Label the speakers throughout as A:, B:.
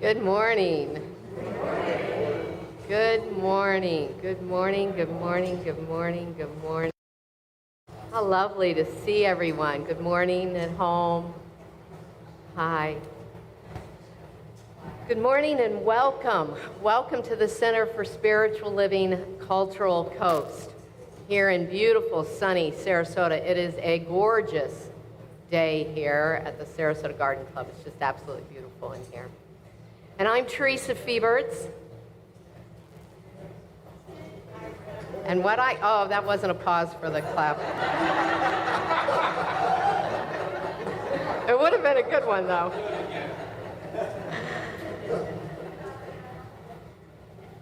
A: Good morning. Good morning. Good morning. Good morning. Good morning. Good morning. How lovely to see everyone. Good morning at home. Hi. Good morning and welcome. Welcome to the Center for Spiritual Living Cultural Coast here in beautiful, sunny Sarasota. It is a gorgeous day here at the Sarasota Garden Club. It's just absolutely beautiful in here. And I'm Teresa Feeberts. And oh, that wasn't a pause for the clap. It would have been a good one, though.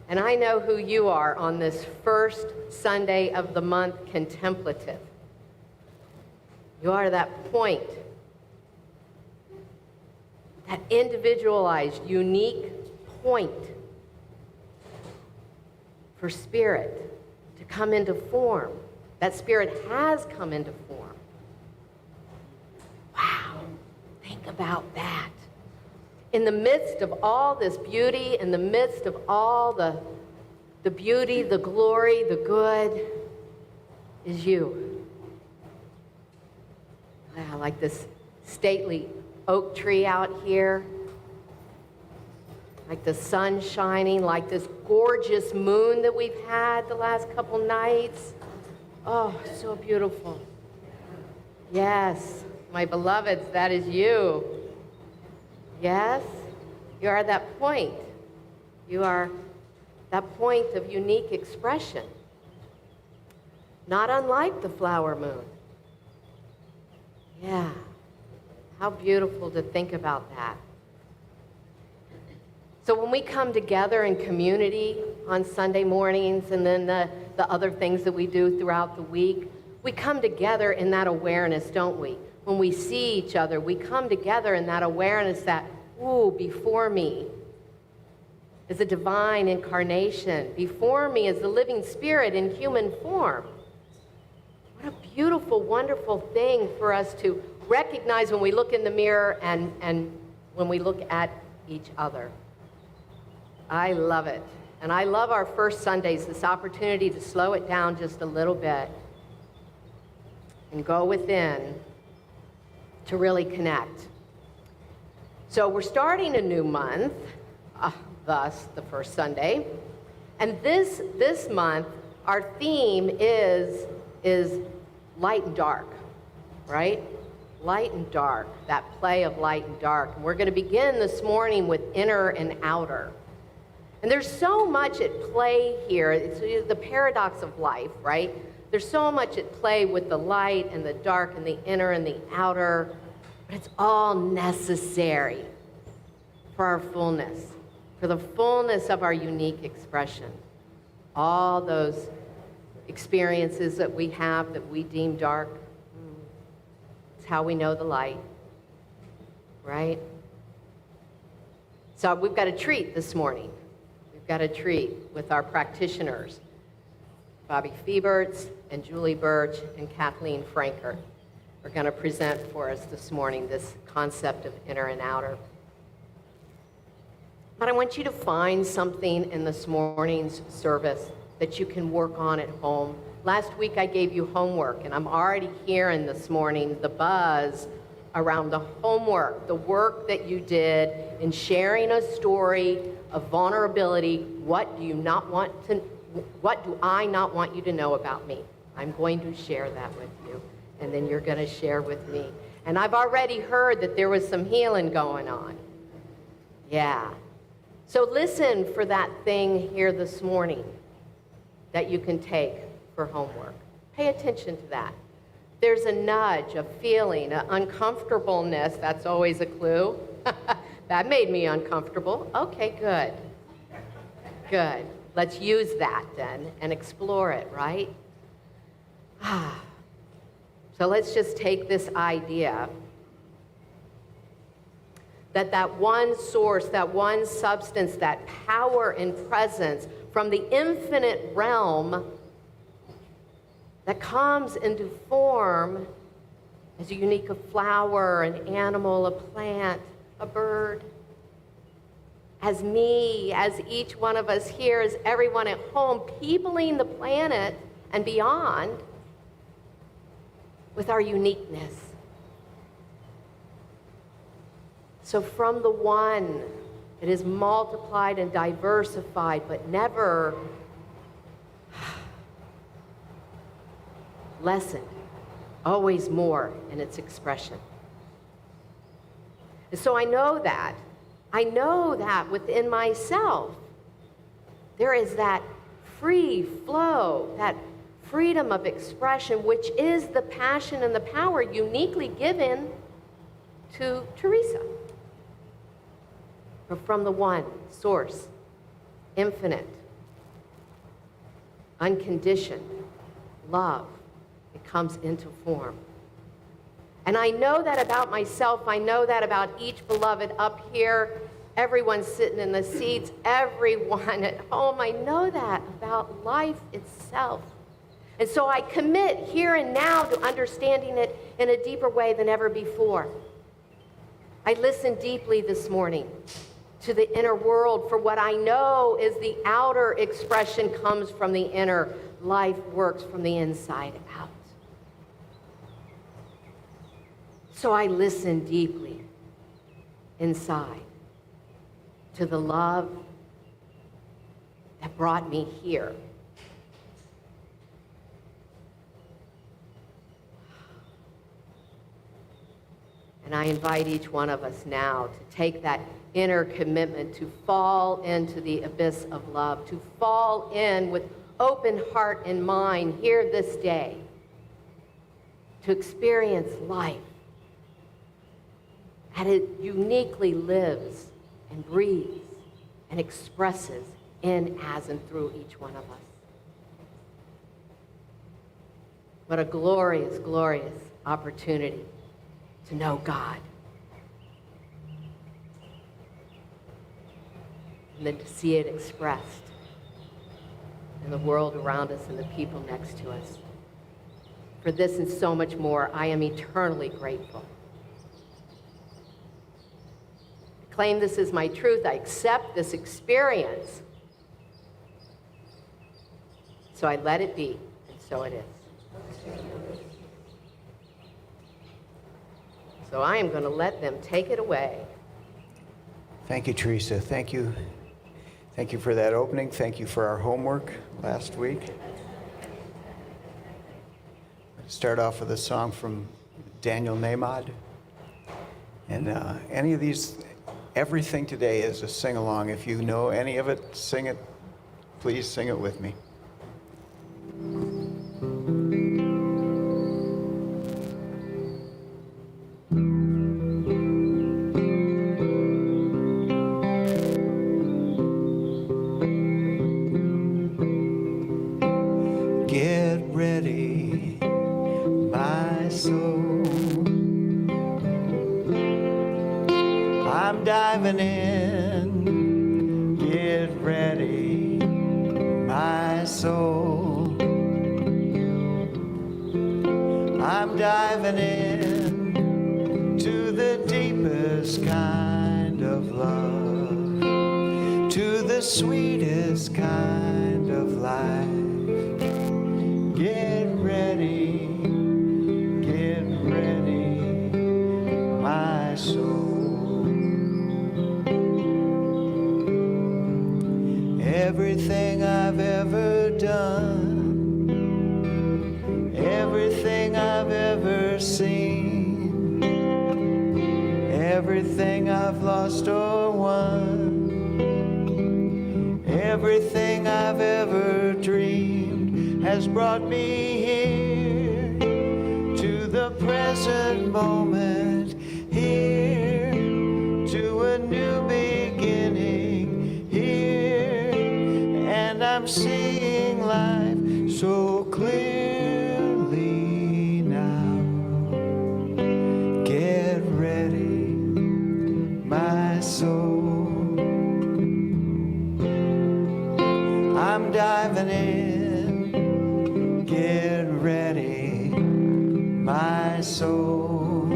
A: And I know who you are on this first Sunday of the month, Contemplative. You are that point, that individualized, unique point for spirit to come into form. That spirit has come into form. Wow, think about that. In the midst of all this beauty, in the midst of all the beauty, the glory, the good, is you. Wow, like this stately oak tree out here, like the sun shining, like this gorgeous moon that we've had the last couple nights. Oh, so beautiful. Yes, my beloveds, that is you. Yes, you are that point. You are that point of unique expression, not unlike the flower moon. Yeah. How beautiful to think about that. So when we come together in community on Sunday mornings and then the other things that we do throughout the week, we come together in that awareness, don't we? When we see each other, we come together in that awareness that, ooh, before me is a divine incarnation. Before me is the living spirit in human form. What a beautiful, wonderful thing for us to recognize when we look in the mirror and when we look at each other. I love it. And I love our first Sundays, this opportunity to slow it down just a little bit and go within to really connect. So we're starting a new month, thus the first Sunday. And this month, our theme is light and dark, right? Light and dark, that play of light and dark. And we're going to begin this morning with inner and outer. And there's so much at play here. It's the paradox of life, right? There's so much at play with the light and the dark and the inner and the outer, but it's all necessary for our fullness, for the fullness of our unique expression. All those experiences that we have that we deem dark, it's how we know the light, right? So we've got a treat this morning. We've got a treat with our practitioners, Bobby Feeberts and Julie Birch and Kathleen Franker. Are going to present for us this morning this concept of inner and outer. But I want you to find something in this morning's service that you can work on at home. Last week I gave you homework, and I'm already hearing this morning the buzz around the homework, the work that you did in sharing a story of vulnerability. What do I not want you to know about me? I'm going to share that with you, and then you're going to share with me. And I've already heard that there was some healing going on. Yeah. So listen for that thing here this morning that you can take for homework. Pay attention to that. There's a nudge, a feeling, an uncomfortableness. That's always a clue. That made me uncomfortable. Okay, good. Good. Let's use that then and explore it, right? So let's just take this idea that one source, that one substance, that power and presence from the infinite realm that comes into form as a unique flower, an animal, a plant, a bird, as me, as each one of us here, as everyone at home, peopling the planet and beyond with our uniqueness. So from the one, it is multiplied and diversified, but never lessened, always more in its expression. And so I know that within myself, there is that free flow, that freedom of expression, which is the passion and the power uniquely given to Teresa. From the one, source, infinite, unconditioned love, it comes into form. And I know that about myself. I know that about each beloved up here, everyone sitting in the seats, everyone at home. I know that about life itself. And so I commit here and now to understanding it in a deeper way than ever before. I listened deeply this morning to the inner world, for what I know is the outer expression comes from the inner. Life works from the inside out. So I listened deeply inside to the love that brought me here. And I invite each one of us now to take that inner commitment to fall into the abyss of love, to fall in with open heart and mind here this day, to experience life as it uniquely lives and breathes and expresses in, as, and through each one of us. What a glorious, glorious opportunity to know God. And then to see it expressed in the world around us and the people next to us. For this and so much more, I am eternally grateful. I claim this is my truth. I accept this experience. So I let it be, and so it is. So I am going to let them take it away.
B: Thank you, Teresa. Thank you. Thank you for that opening. Thank you for our homework last week. Let's start off with a song from Daniel Nahmad. And any of these, everything today is a sing-along. If you know any of it, sing it. Please sing it with me. Diving in, get ready, my soul. I'm diving in to the deepest kind of love, to the sweetest kind of life. Get ready, my soul. Everything I've ever done, everything I've ever seen, everything I've lost or won, everything I've ever dreamed has brought me here to the present moment, here to a new beginning, here, and I'm seeing life so clearly now. Get ready, my soul. I'm diving in. Get ready, my soul.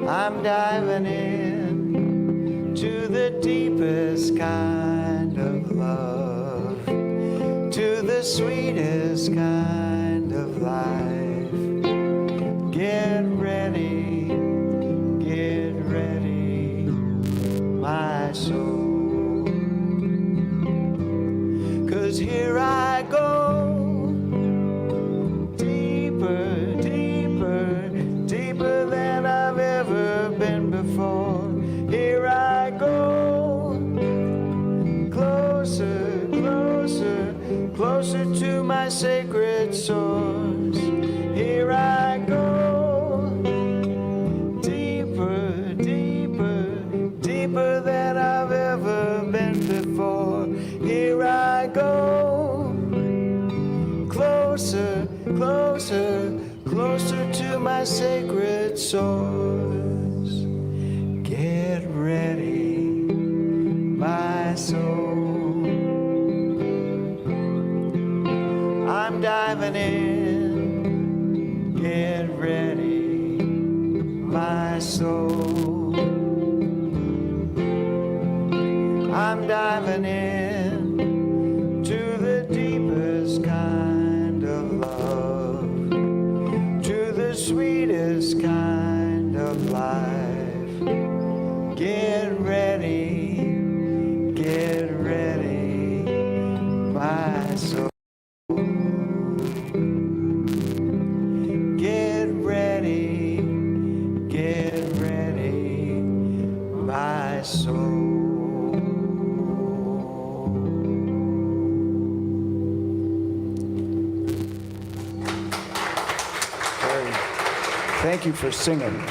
B: I'm diving in. to the deepest kind of love, to the sweetest kind of life. Get ready, my soul. 'Cause here I go, deeper, deeper, deeper than I've ever been before. Here I go, closer, closer, closer to my sacred source. Here I go, deeper, deeper, deeper than I've ever been before. Here I go, closer, closer, closer to my sacred source. Get ready, my soul. I'm diving in. Get ready, my soul. I'm diving in to the deepest kind of love, to the sweetest kind of life. Get ready, my soul. Get ready, my soul. Thank you for singing.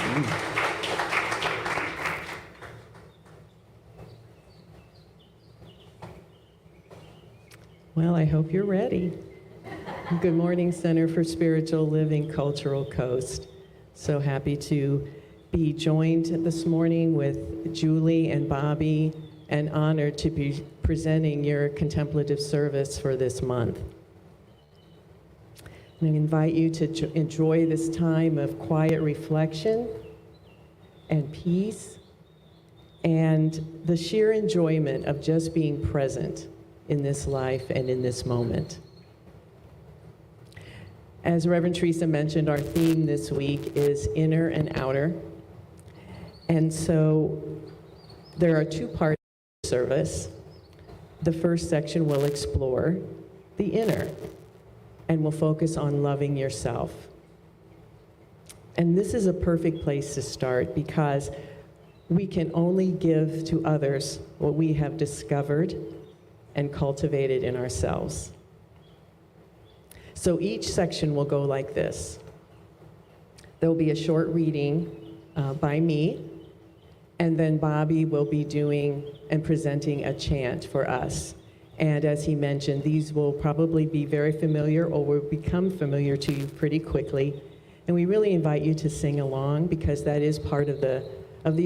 C: Well, I hope you're ready. Good morning, Center for Spiritual Living, Cultural Coast. So happy to be joined this morning with Julie and Bobby, and honored to be presenting your contemplative service for this month. And I invite you to enjoy this time of quiet reflection and peace and the sheer enjoyment of just being present in this life and in this moment. As Reverend Teresa mentioned, our theme this week is inner and outer. And so there are two parts of the service. The first section will explore the inner, and we'll focus on loving yourself. And this is a perfect place to start, because we can only give to others what we have discovered and cultivated in ourselves. So each section will go like this. There will be a short reading by me, and then Bobby will be doing and presenting a chant for us. And as he mentioned, these will probably be very familiar or will become familiar to you pretty quickly. And we really invite you to sing along, because that is part of the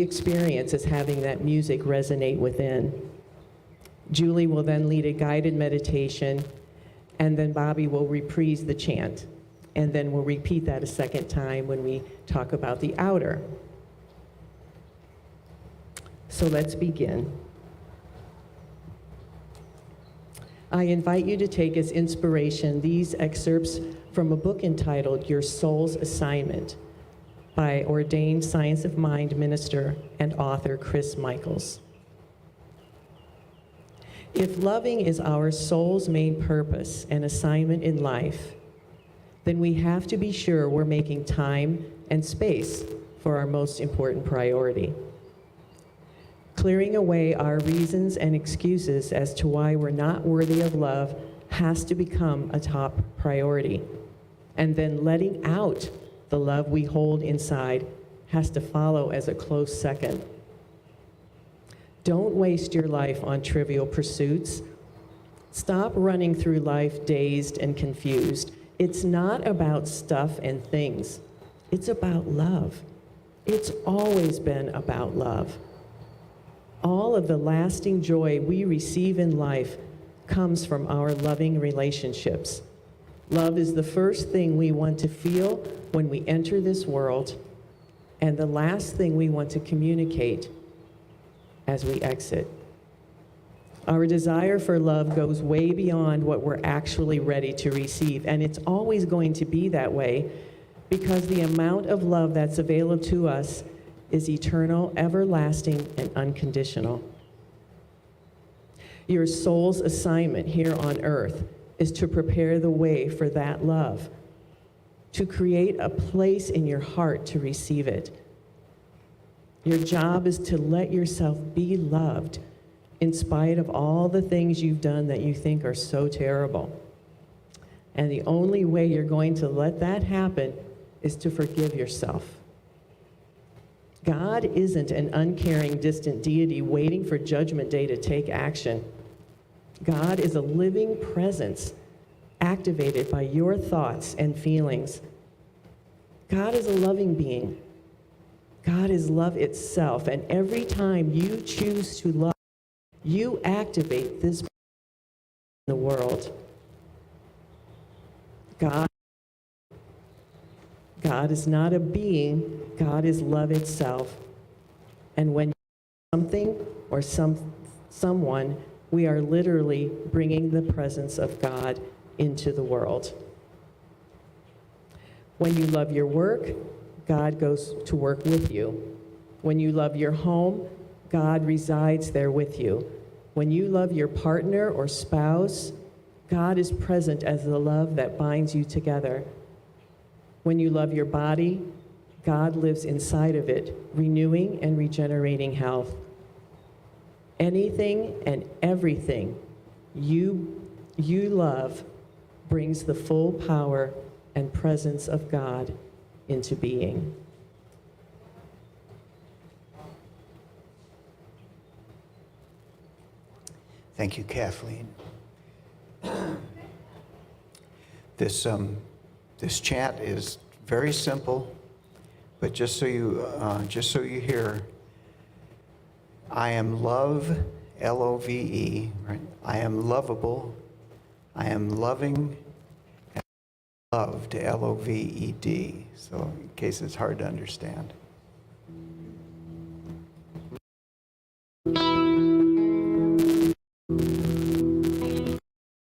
C: experience, is having that music resonate within. Julie will then lead a guided meditation, and then Bobby will reprise the chant. And then we'll repeat that a second time when we talk about the outer. So let's begin. I invite you to take as inspiration these excerpts from a book entitled Your Soul's Assignment by ordained Science of Mind minister and author Chris Michaels. If loving is our soul's main purpose and assignment in life, then we have to be sure we're making time and space for our most important priority. Clearing away our reasons and excuses as to why we're not worthy of love has to become a top priority. And then letting out the love we hold inside has to follow as a close second. Don't waste your life on trivial pursuits. Stop running through life dazed and confused. It's not about stuff and things. It's about love. It's always been about love. All of the lasting joy we receive in life comes from our loving relationships. Love is the first thing we want to feel when we enter this world, and the last thing we want to communicate as we exit. Our desire for love goes way beyond what we're actually ready to receive, and it's always going to be that way because the amount of love that's available to us is eternal, everlasting, and unconditional. Your soul's assignment here on earth is to prepare the way for that love, to create a place in your heart to receive it. Your job is to let yourself be loved in spite of all the things you've done that you think are so terrible. And the only way you're going to let that happen is to forgive yourself. God isn't an uncaring, distant deity waiting for Judgment Day to take action. God is a living presence activated by your thoughts and feelings. God is a loving being. God is love itself, and every time you choose to love, you activate this in the world. God is not a being, God is love itself. And when something or someone, we are literally bringing the presence of God into the world. When you love your work, God goes to work with you. When you love your home, God resides there with you. When you love your partner or spouse, God is present as the love that binds you together. When you love your body, God lives inside of it, renewing and regenerating health. Anything and everything you love brings the full power and presence of God into being.
B: Thank you, Kathleen. This chant is very simple, but just so you hear, I am love, L-O-V-E, right? I am lovable, I am loving, and loved, L-O-V-E-D. So in case it's hard to understand.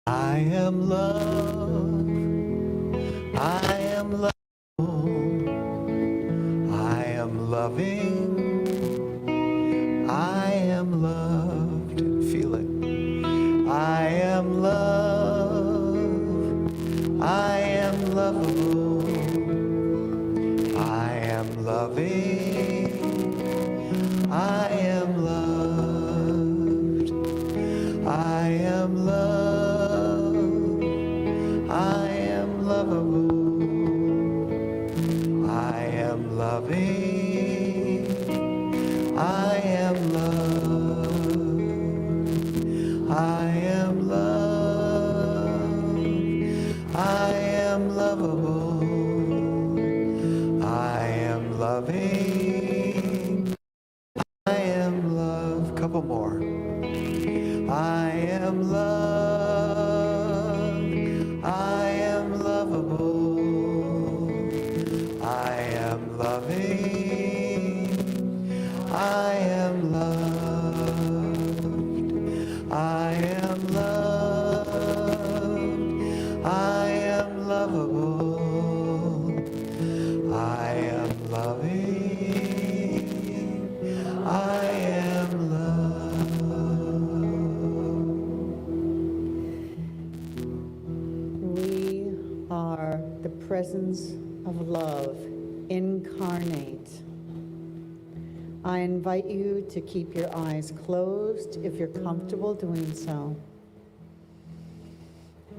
B: I am love, I am lovable, I am loving, I am loved. Feel it. I am love, I am lovable, I am loving, I am loved, I am loved, I am lovable, I am loving, I am loved, I am loved, I am lovable, I am loving, I am loved. Couple more. I am loved, I am lovable, I am loving, I am loved, I am loved, I am lovable, I am loving, I am loved.
D: We are the presence of love incarnate. I invite you to keep your eyes closed if you're comfortable doing so.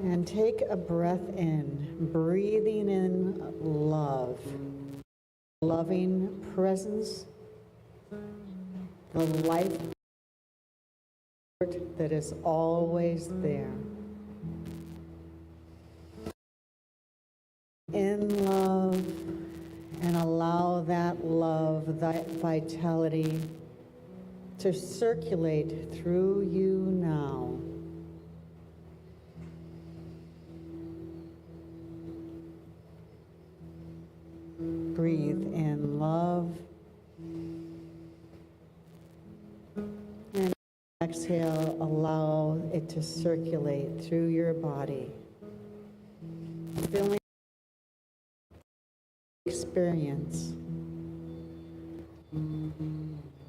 D: And take a breath in, breathing in love, loving presence, the life that is always there. In love, and allow that love, that vitality to circulate through you now. Breathe in love exhale, allow it to circulate through your body, filling experience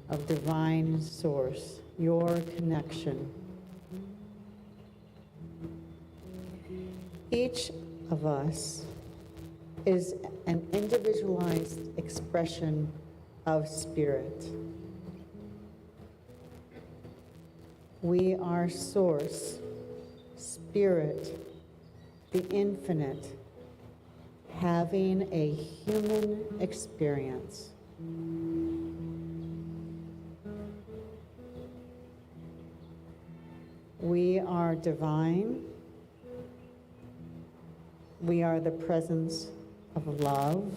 D: of divine source, your connection. Each of us is an individualized expression of spirit. We are source, spirit, the infinite, having a human experience. We are divine. We are the presence of love.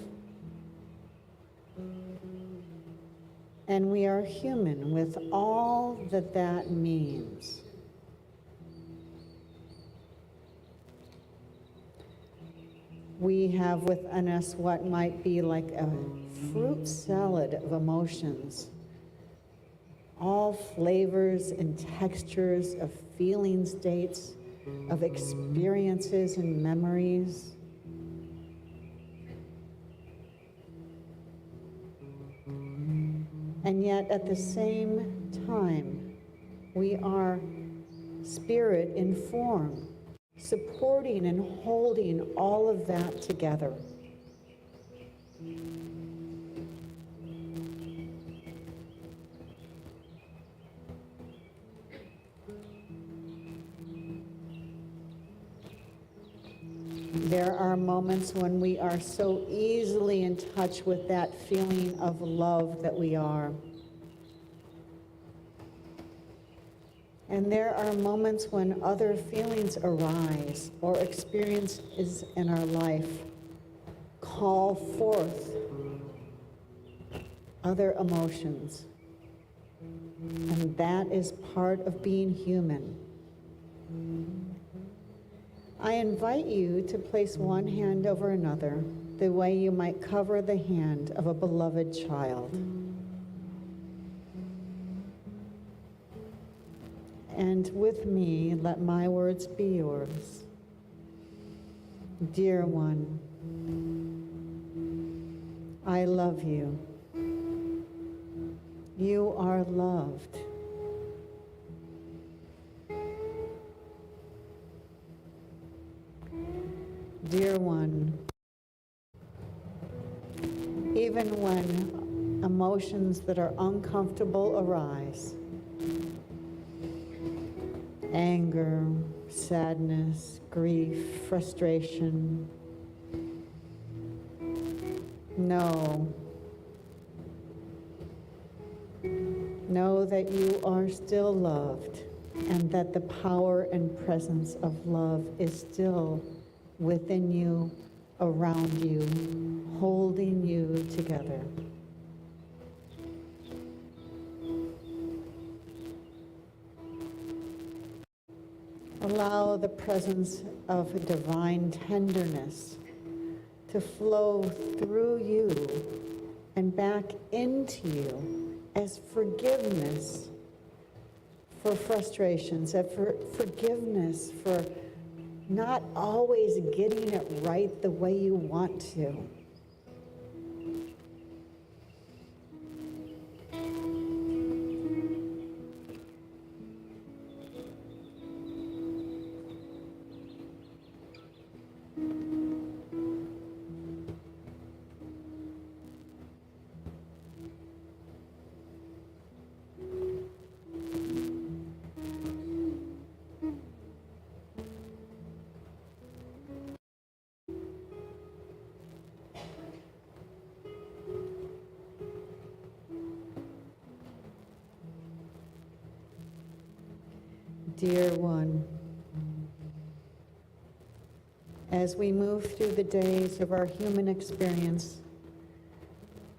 D: And we are human with all that that means. We have within us what might be like a fruit salad of emotions, all flavors and textures of feeling states, of experiences and memories. And yet at the same time, we are spirit in form, supporting and holding all of that together. There are moments when we are so easily in touch with that feeling of love that we are. And there are moments when other feelings arise or experiences in our life call forth other emotions. And that is part of being human. I invite you to place one hand over another, the way you might cover the hand of a beloved child. And with me, let my words be yours. Dear one, I love you. You are loved. Dear one, even when emotions that are uncomfortable arise, anger, sadness, grief, frustration, know that you are still loved and that the power and presence of love is still within you, around you, holding you together. Allow the presence of divine tenderness to flow through you and back into you as forgiveness for frustrations, as forgiveness for not always getting it right the way you want to. Dear one, as we move through the days of our human experience,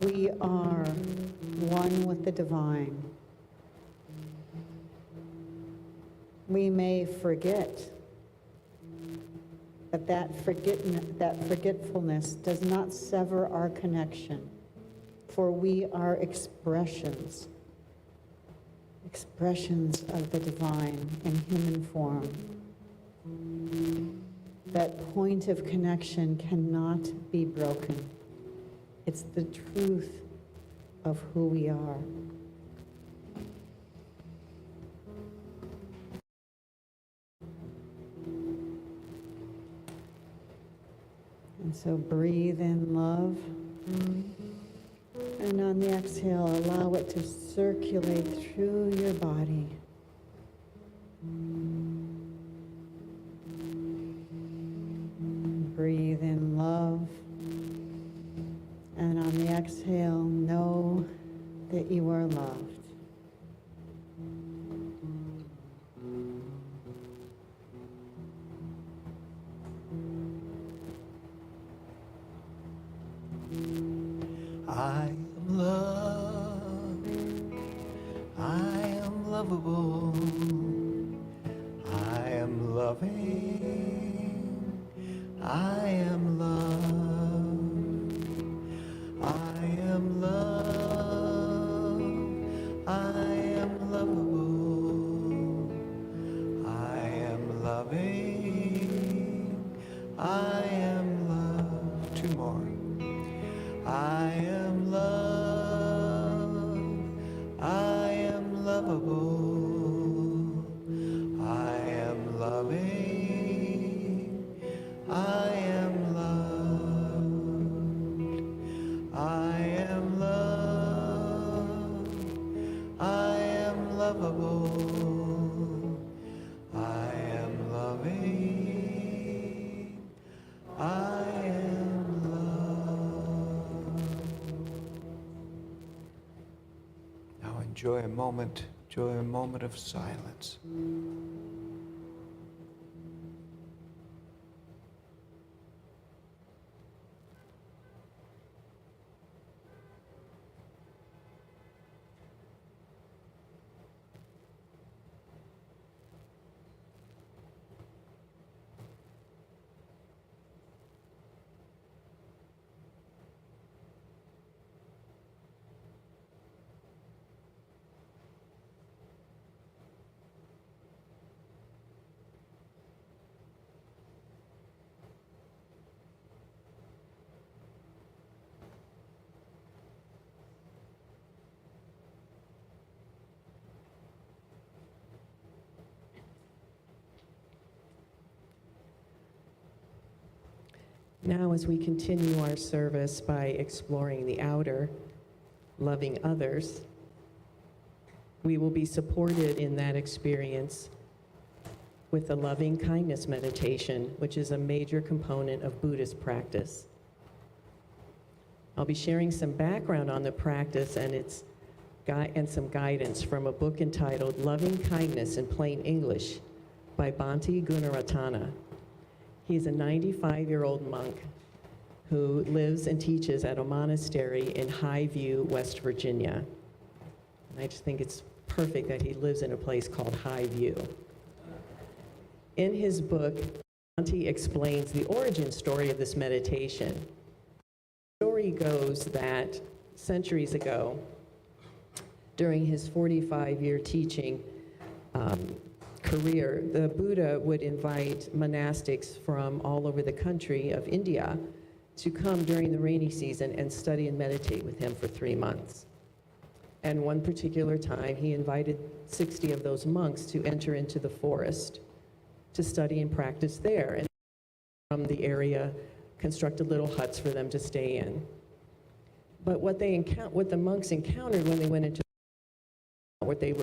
D: we are one with the divine. We may forget, but that forgetfulness does not sever our connection, for we are expressions expressions of the divine in human form. That point of connection cannot be broken. It's the truth of who we are. And so breathe in love. And on the exhale, allow it to circulate through your body. Breathe in love. And on the exhale, know that you are loved.
B: I am loved. I am lovable. I am loving. I am loved. I am loved. I am lovable. I am loving. I am loved. Two more. I am loved, I am lovable, I am loving, I am loved, I am loved, I am lovable, I am loving, I am loved. Now enjoy a moment of silence.
C: Now, as we continue our service by exploring the outer, loving others, we will be supported in that experience with the loving kindness meditation, which is a major component of Buddhist practice. I'll be sharing some background on the practice and some guidance from a book entitled Loving Kindness in Plain English by Bhante Gunaratana. He's a 95-year-old monk who lives and teaches at a monastery in Highview, West Virginia. And I just think it's perfect that he lives in a place called Highview. In his book, Bhante explains the origin story of this meditation. The story goes that centuries ago, during his 45-year teaching career, the Buddha would invite monastics from all over the country of India to come during the rainy season and study and meditate with him for 3 months. And one particular time, he invited 60 of those monks to enter into the forest to study and practice there. And from the area, constructed little huts for them to stay in. But what the monks encountered when they went into what they were,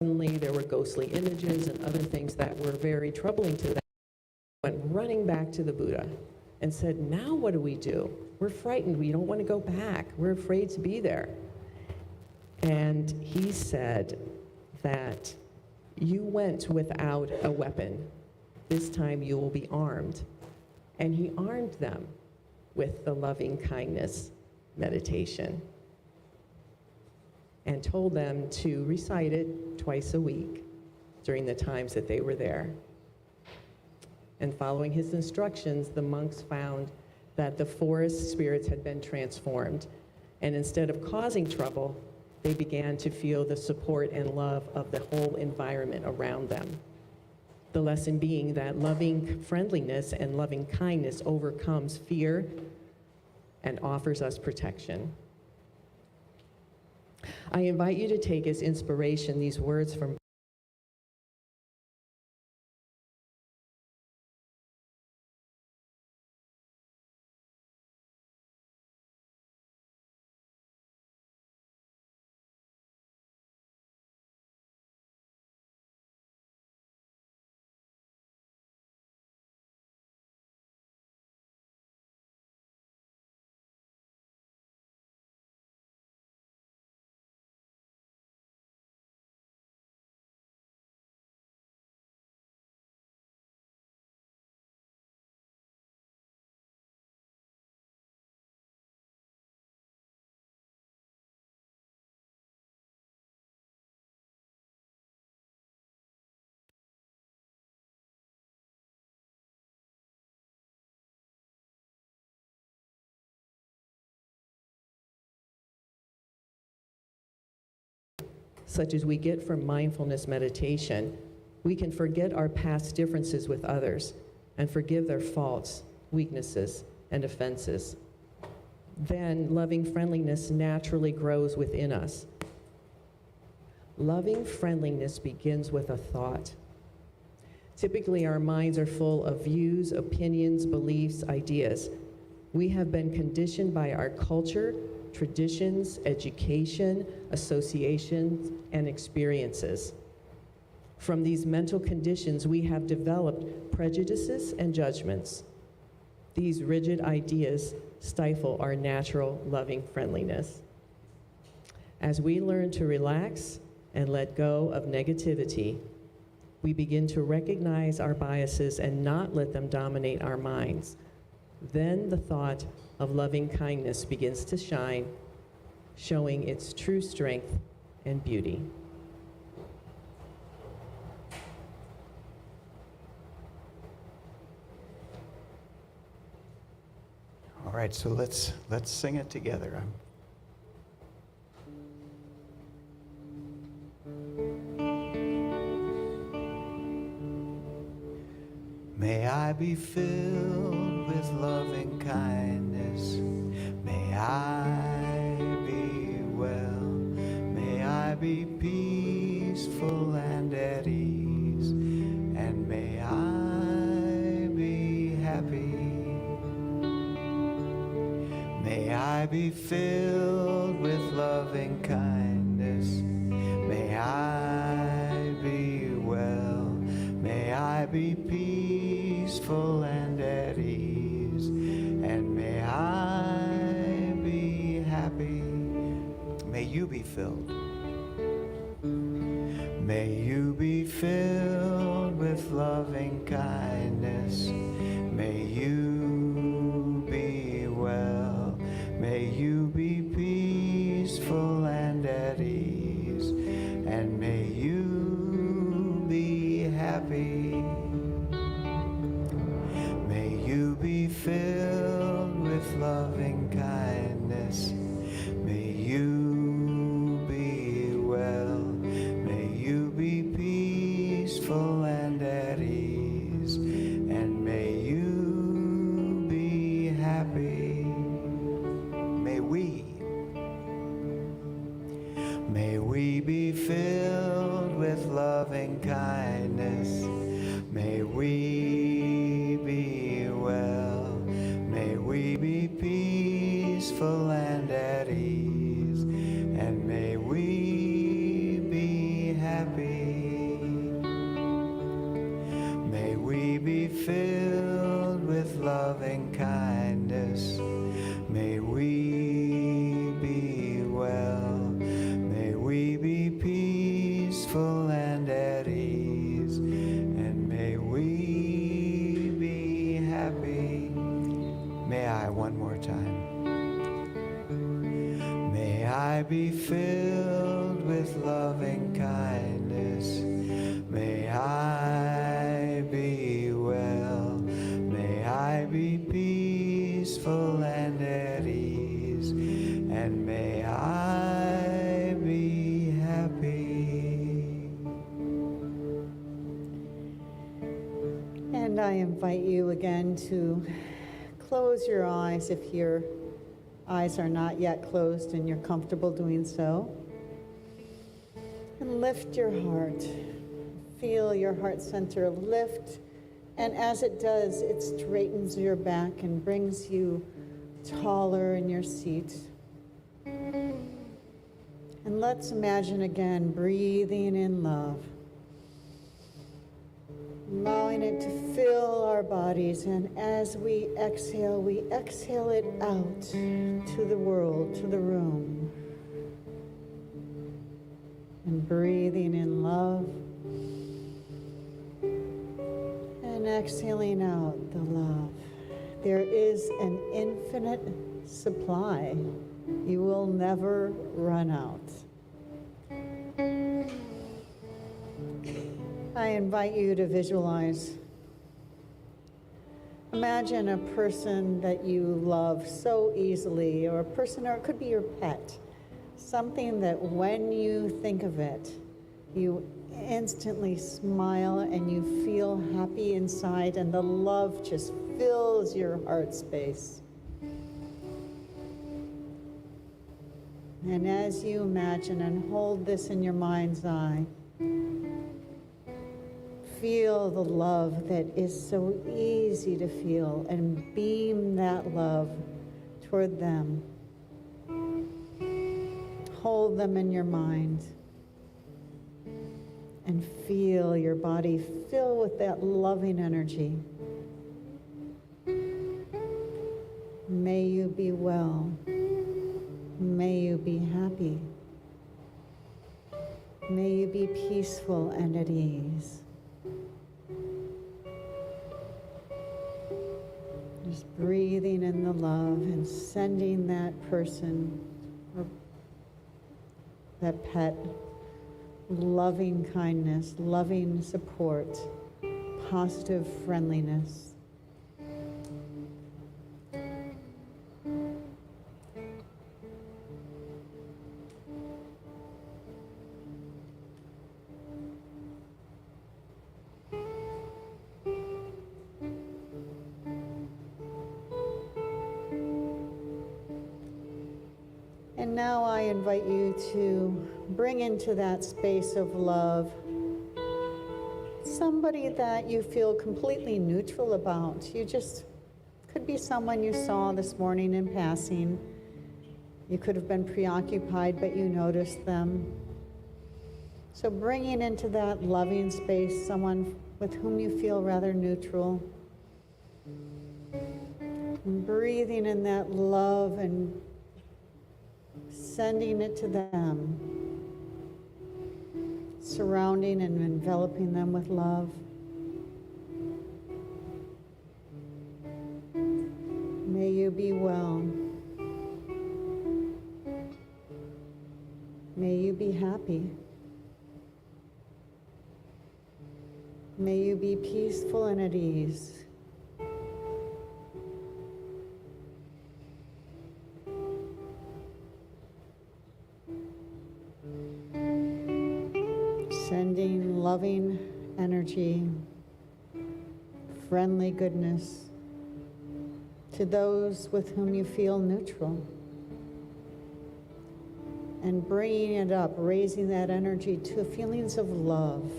C: suddenly there were ghostly images and other things that were very troubling to them. Went running back to the Buddha and said, now what do we do? We're frightened, we don't want to go back, we're afraid to be there. And he said that you went without a weapon. This time you will be armed. And he armed them with the loving kindness meditation and told them to recite it twice a week during the times that they were there. And following his instructions, the monks found that the forest spirits had been transformed. And instead of causing trouble, they began to feel the support and love of the whole environment around them. The lesson being that loving friendliness and loving kindness overcomes fear and offers us protection. I invite you to take as inspiration these words from such as we get from mindfulness meditation, we can forget our past differences with others and forgive their faults, weaknesses, and offenses. Then loving friendliness naturally grows within us. Loving friendliness begins with a thought. Typically, our minds are full of views, opinions, beliefs, ideas. We have been conditioned by our culture, traditions, education, associations, and experiences. From these mental conditions, we have developed prejudices and judgments. These rigid ideas stifle our natural loving friendliness. As we learn to relax and let go of negativity, we begin to recognize our biases and not let them dominate our minds. Then the thought of loving kindness begins to shine, showing its true strength and beauty.
B: All right, so let's sing it together. May I be filled with loving kindness. May I be well. May I be peaceful and at ease. And may I be happy. May I be filled with loving kindness. May I be well. May I be peaceful and at ease. And may I be happy. May you be filled. May you be filled with loving kindness. May you be well. May you be peaceful and at ease, and may you be happy. May you be filled with loving kindness. May you be well. May you be peaceful and at ease, and may you be happy. May we be filled with loving kindness. May we be well. May we be peaceful and at ease. And may we be happy. May we be filled with loving kindness. May we be well. May we be peaceful and at ease. And may we be happy. May I, one more time. May I be filled with loving kindness. May I be well. May I be peaceful and at ease. And may I be
D: And I invite you again to close your eyes if your eyes are not yet closed and you're comfortable doing so. And lift your heart. Feel your heart center lift. And as it does, it straightens your back and brings you taller in your seat. And let's imagine again breathing in love. Allowing it to fill our bodies, and as we exhale it out to the world, to the room. And breathing in love, and exhaling out the love. There is an infinite supply. You will never run out. I invite you to visualize. Imagine a person that you love so easily, or a person, or it could be your pet. Something that when you think of it, you instantly smile and you feel happy inside, and the love just fills your heart space. And as you imagine and hold this in your mind's eye, feel the love that is so easy to feel and beam that love toward them. Hold them in your mind and feel your body fill with that loving energy. May you be well. May you be happy. May you be peaceful and at ease. Just breathing in the love and sending that person or that pet loving kindness, loving support, positive friendliness. And now I invite you to bring into that space of love somebody that you feel completely neutral about. You just could be someone you saw this morning in passing. You could have been preoccupied, but you noticed them. So bringing into that loving space someone with whom you feel rather neutral. And breathing in that love and sending it to them, surrounding and enveloping them with love. May you be well. May you be happy. May you be peaceful and at ease. Sending loving energy, friendly goodness to those with whom you feel neutral. And bringing it up, raising that energy to feelings of love.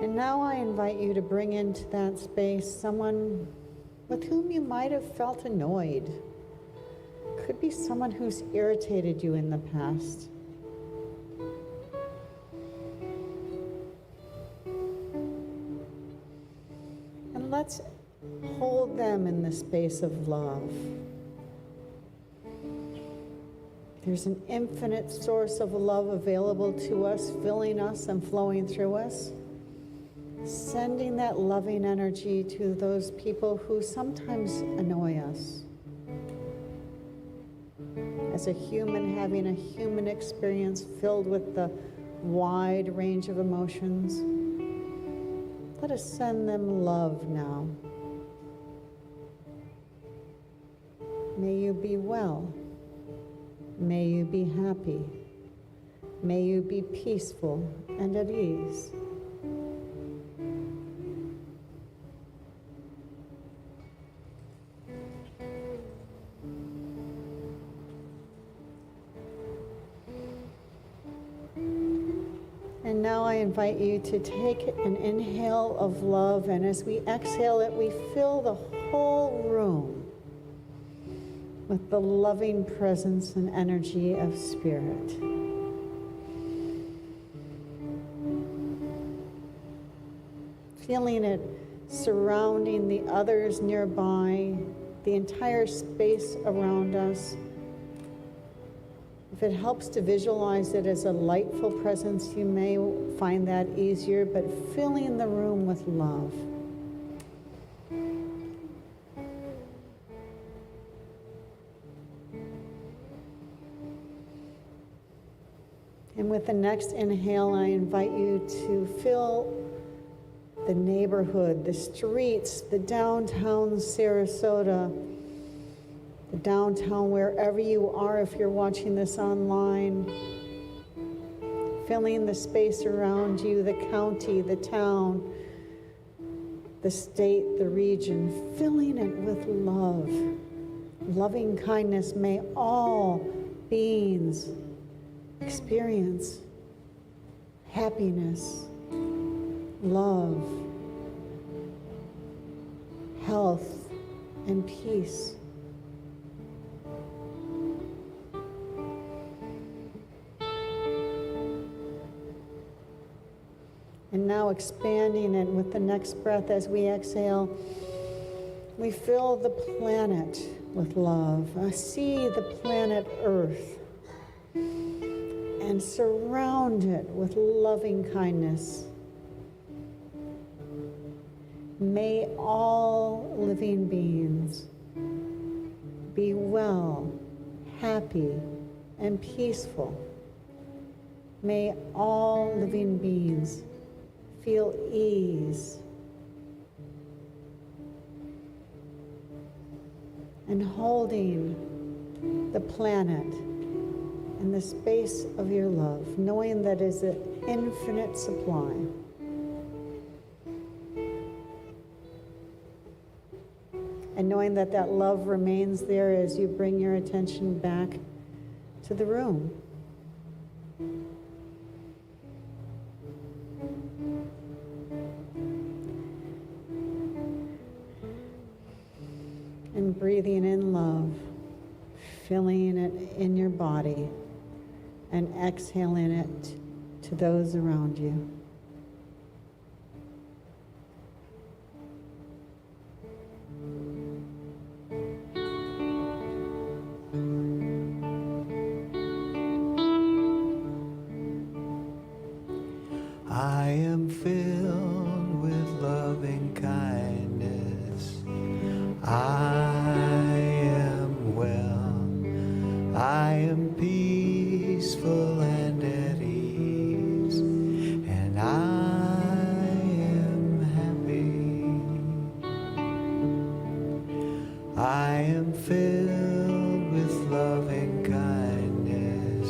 D: And now I invite you to bring into that space someone with whom you might have felt annoyed. Could be someone who's irritated you in the past. And let's hold them in the space of love. There's an infinite source of love available to us, filling us and flowing through us. Sending that loving energy to those people who sometimes annoy us. As a human, having a human experience filled with the wide range of emotions, let us send them love now. May you be well. May you be happy. May you be peaceful and at ease. And now I invite you to take an inhale of love, and as we exhale it, we fill the whole room with the loving presence and energy of Spirit. Feeling it surrounding the others nearby, the entire space around us. If it helps to visualize it as a lightful presence, you may find that easier, but filling the room with love. And with the next inhale, I invite you to fill the neighborhood, the streets, the downtown Sarasota, the downtown wherever you are, if you're watching this online, filling the space around you, the county, the town, the state, the region, filling it with love, loving kindness. May all beings experience happiness, love, health, and peace. And now expanding it with the next breath as we exhale, we fill the planet with love. I see the planet Earth and surround it with loving kindness. May all living beings be well, happy, and peaceful. May all living beings feel ease and holding the planet in the space of your love, knowing that is an infinite supply. And knowing that that love remains there as you bring your attention back to the room. And breathing in love, filling it in your body, and exhaling it to those around you.
B: I am filled with loving kindness. I am well. I am peaceful and at ease. And I am happy. I am filled with loving kindness.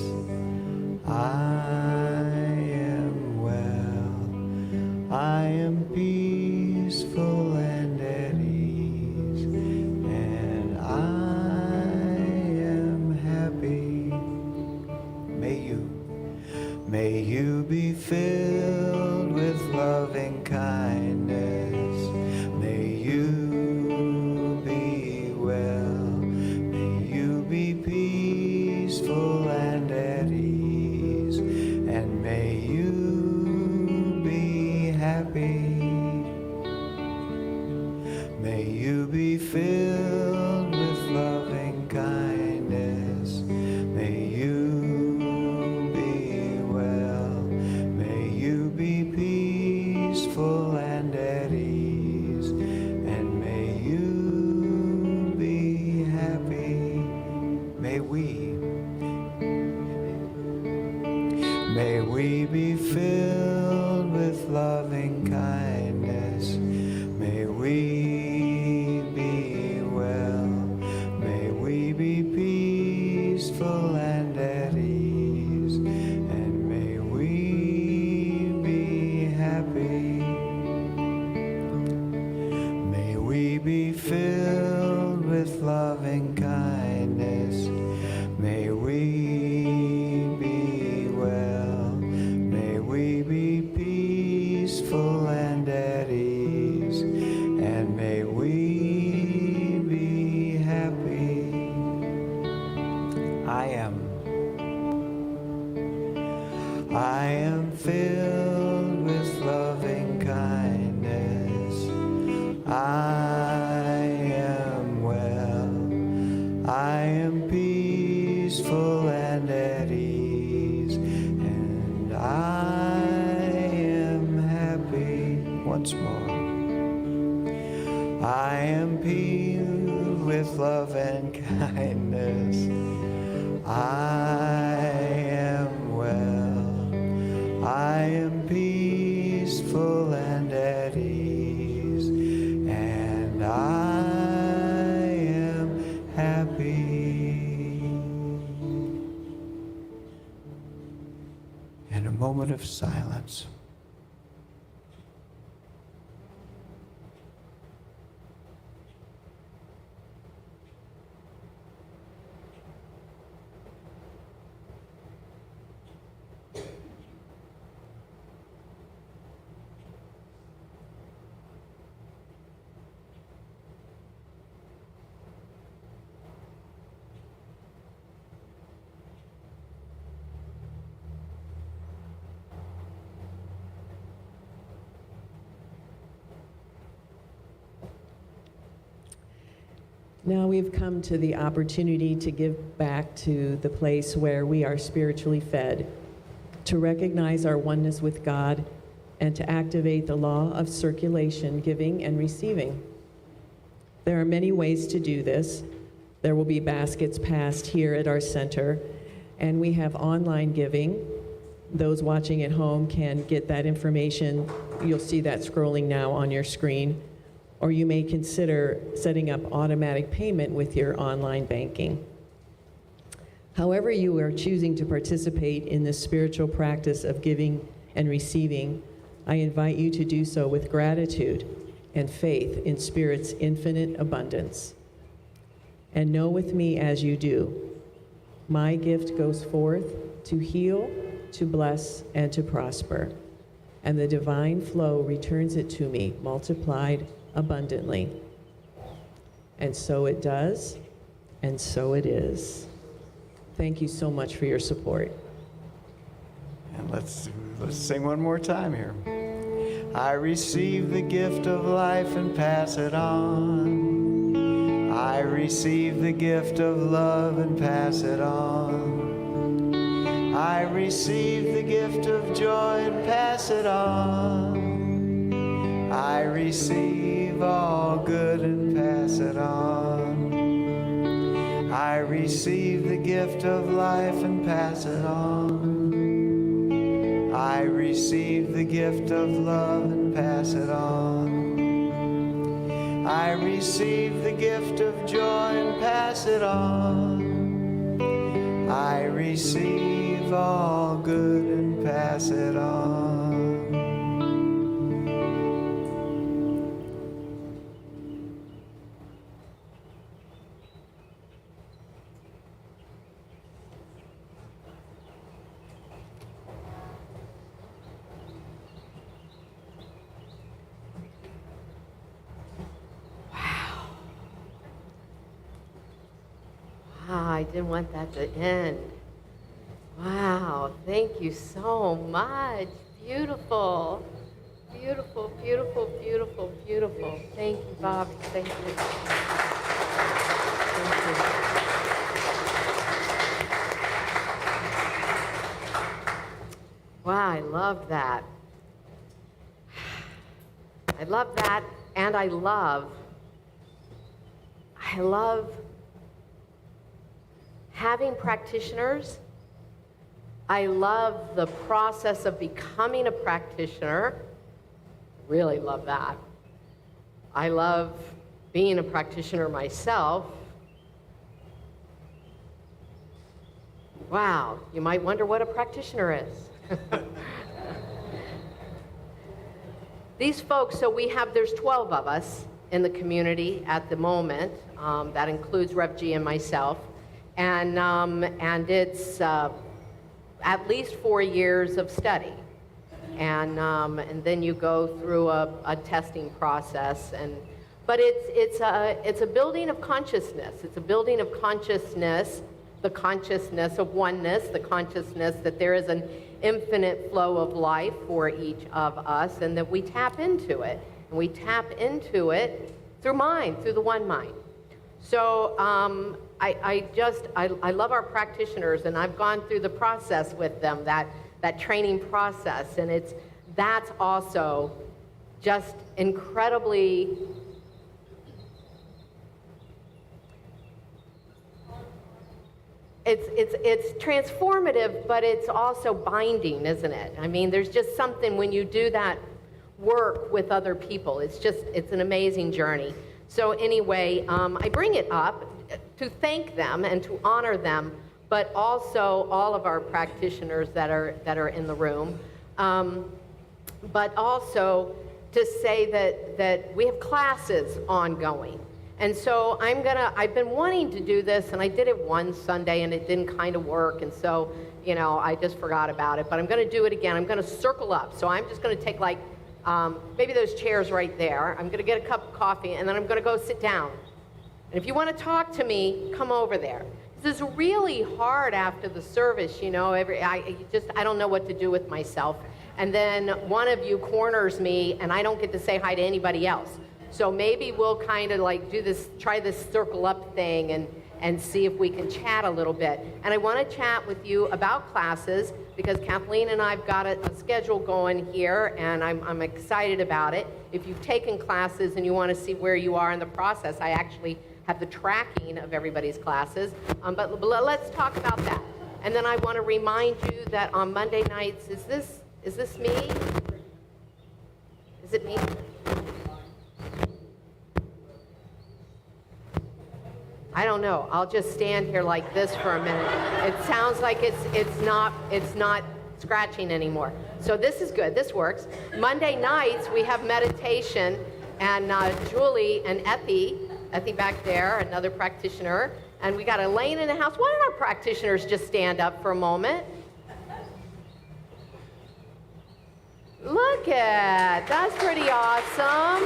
B: I am well. I am peaceful and at ease, and I am happy. May you be filled with loving kindness. May you be well. May you be peaceful and at ease, and may you be happy. May you be filled with loving kindness. May you be well. May you be peaceful and at ease, and may you be happy. May we be filled with loving kindness. May we be I am well. I am peaceful and at ease, and I am happy. Once more. I am filled with love and kindness. I am well. I am peaceful and at ease, and I am happy. And a moment of silence.
C: Now we've come to the opportunity to give back to the place where we are spiritually fed, to recognize our oneness with God, and to activate the law of circulation, giving and receiving. There are many ways to do this. There will be baskets passed here at our center, and we have online giving. Those watching at home can get that information. You'll see that scrolling now on your screen. Or you may consider setting up automatic payment with your online banking. However you are choosing to participate in this spiritual practice of giving and receiving, I invite you to do so with gratitude and faith in Spirit's infinite abundance. And know with me as you do, my gift goes forth to heal, to bless, and to prosper. And the divine flow returns it to me, multiplied abundantly. And so it does, and so it is. Thank you so much for your support.
B: And let's sing one more time here. I receive the gift of life and pass it on. I receive the gift of love and pass it on. I receive the gift of joy and pass it on. I receive all good and pass it on. I receive the gift of life and pass it on. I receive the gift of love and pass it on. I receive the gift of joy and pass it on. I receive all good and pass it on.
A: I didn't want that to end. Wow, thank you so much. Beautiful. Beautiful, beautiful, beautiful, beautiful. Thank you, Bobby. Thank you. Thank you. Wow, I love that. I love that, and I love having practitioners. I love the process of becoming a practitioner. Really love that. I love being a practitioner myself. Wow, you might wonder what a practitioner is. These folks, so there's 12 of us in the community at the moment. That includes Rev G and myself. And it's at least 4 years of study. And then you go through a testing process. But it's a building of consciousness. It's a building of consciousness, the consciousness of oneness, the consciousness that there is an infinite flow of life for each of us, and that we tap into it. And we tap into it through mind, through the one mind. So I love our practitioners, and I've gone through the process with them, that training process, and that's also just incredibly it's transformative, but it's also binding, isn't it? I mean, there's just something when you do that work with other people. It's an amazing journey. So anyway, I bring it up to thank them and to honor them, but also all of our practitioners that are in the room, but also to say that we have classes ongoing. And so I've been wanting to do this, and I did it one Sunday and it didn't kind of work, and so, I just forgot about it, but I'm gonna do it again. I'm gonna circle up. So I'm just gonna take like, maybe those chairs right there. I'm gonna get a cup of coffee, and then I'm gonna go sit down. And if you wanna talk to me, come over there. This is really hard after the service, I don't know what to do with myself. And then one of you corners me, and I don't get to say hi to anybody else. So maybe we'll kind of like try this circle up thing and see if we can chat a little bit. And I want to chat with you about classes because Kathleen and I've got a schedule going here, and I'm excited about it. If you've taken classes and you want to see where you are in the process, I actually have the tracking of everybody's classes. But let's talk about that. And then I want to remind you that on Monday nights, is this me? Is it me? I don't know. I'll just stand here like this for a minute. It sounds like it's not scratching anymore. So this is good. This works. Monday nights we have meditation, and Julie and Ethy back there, another practitioner, and we got Elaine in the house. Why don't our practitioners just stand up for a moment? Look at that's pretty awesome.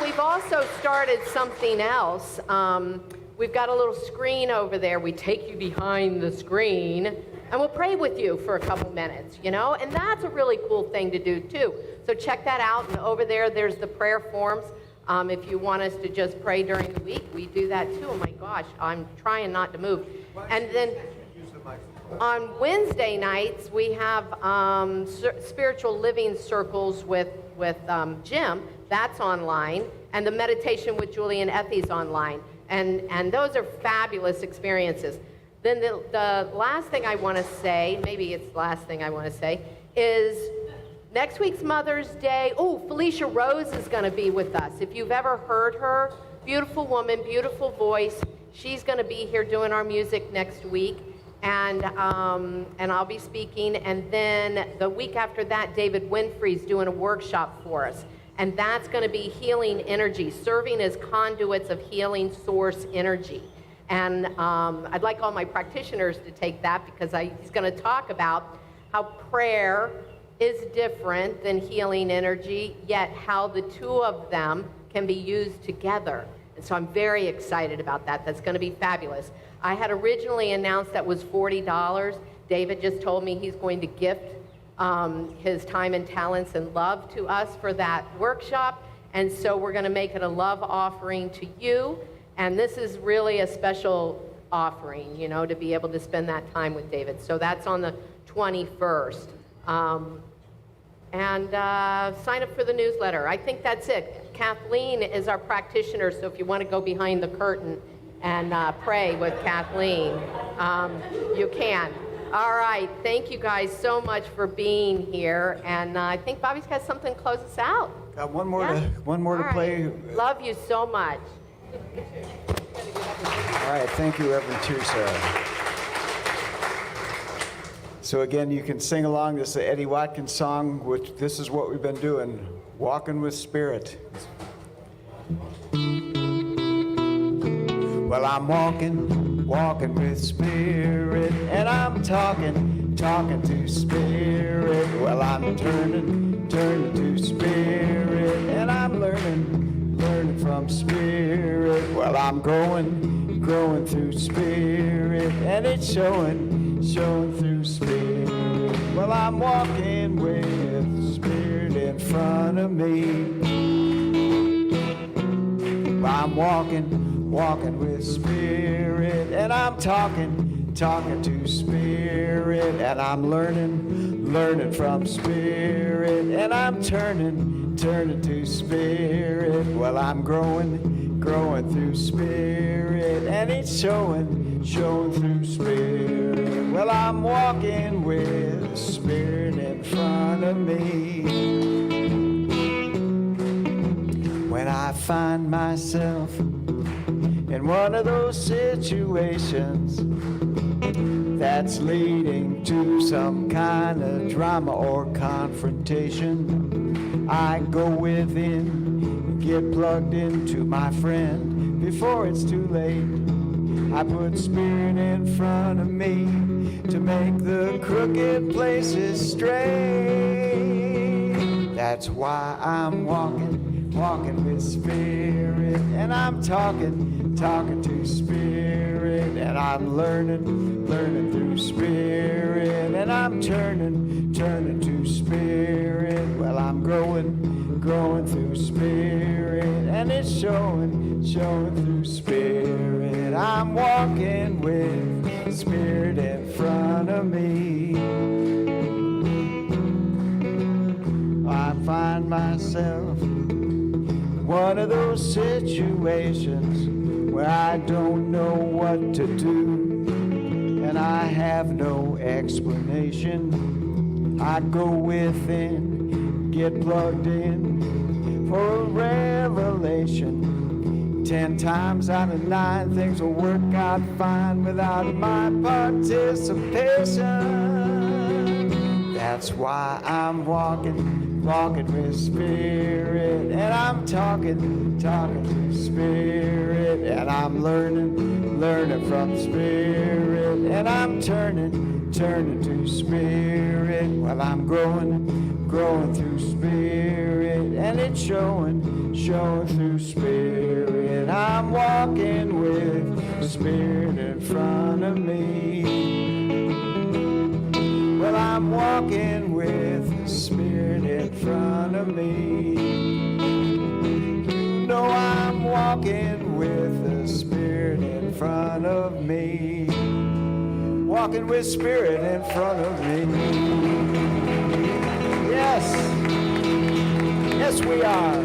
A: We've also started something else. We've got a little screen over there. We take you behind the screen, and we'll pray with you for a couple minutes, and that's a really cool thing to do, too. So check that out, and over there's the prayer forms. If you want us to just pray during the week, we do that, too. Oh, my gosh, I'm trying not to move. And then on Wednesday nights, we have spiritual living circles with Jim. That's online, and the meditation with Julie and Ethy's online, and those are fabulous experiences. Then the last thing I want to say, maybe it's the last thing I want to say, is next week's Mother's Day. Oh, Felicia Rose is going to be with us. If you've ever heard her, beautiful woman, beautiful voice. She's going to be here doing our music next week, and I'll be speaking. And then the week after that, David Winfrey's doing a workshop for us. And that's going to be healing energy, serving as conduits of healing source energy. And I'd like all my practitioners to take that because he's going to talk about how prayer is different than healing energy, yet how the two of them can be used together. And so I'm very excited about that. That's going to be fabulous. I had originally announced that was $40. David just told me he's going to gift his time and talents and love to us for that workshop. And so we're going to make it a love offering to you. And this is really a special offering, to be able to spend that time with David. So that's on the 21st. And sign up for the newsletter. I think that's it. Kathleen is our practitioner, so if you want to go behind the curtain and pray with Kathleen, you can. All right, thank you guys so much for being here, and I think Bobby's got something to close us out.
B: Got one more to play.
A: Love you so much.
B: All right, thank you, Reverend Teresa. So again, you can sing along. This is the Eddie Watkins song, which this is what we've been doing, walking with Spirit. Well, I'm walking with Spirit, and I'm talking to Spirit. Well, I'm turning to Spirit, and I'm learning from Spirit. Well, I'm growing through Spirit, and it's showing through Spirit. Well, I'm walking with Spirit. front of me. I'm walking with Spirit, and I'm talking to Spirit, and I'm learning from Spirit, and I'm turning to Spirit. Well, I'm growing through Spirit, and it's showing through Spirit. Well, I'm walking with Spirit in front of me. When I find myself in one of those situations that's leading to some kind of drama or confrontation, I go within, get plugged into my friend before it's too late. I put Spirit in front of me to make the crooked places straight. That's why I'm walking with Spirit, and I'm talking to Spirit, and I'm learning through Spirit, and I'm turning to Spirit. Well, I'm growing through Spirit, and it's showing through Spirit. I'm walking with Spirit in front of me. I find myself one of those situations where I don't know what to do, and I have no explanation. I go within, get plugged in for a revelation. 10 times out of 9, things will work out fine without my participation. That's why I'm walking with Spirit, and I'm talking to Spirit, and I'm learning from Spirit, and I'm turning to Spirit. Well, I'm growing through Spirit, and it's showing through Spirit. I'm walking with Spirit in front of me. Well, I'm walking with Spirit in front of me. You know I'm walking with the Spirit in front of me. Walking with Spirit in front of me. Yes. Yes, we are.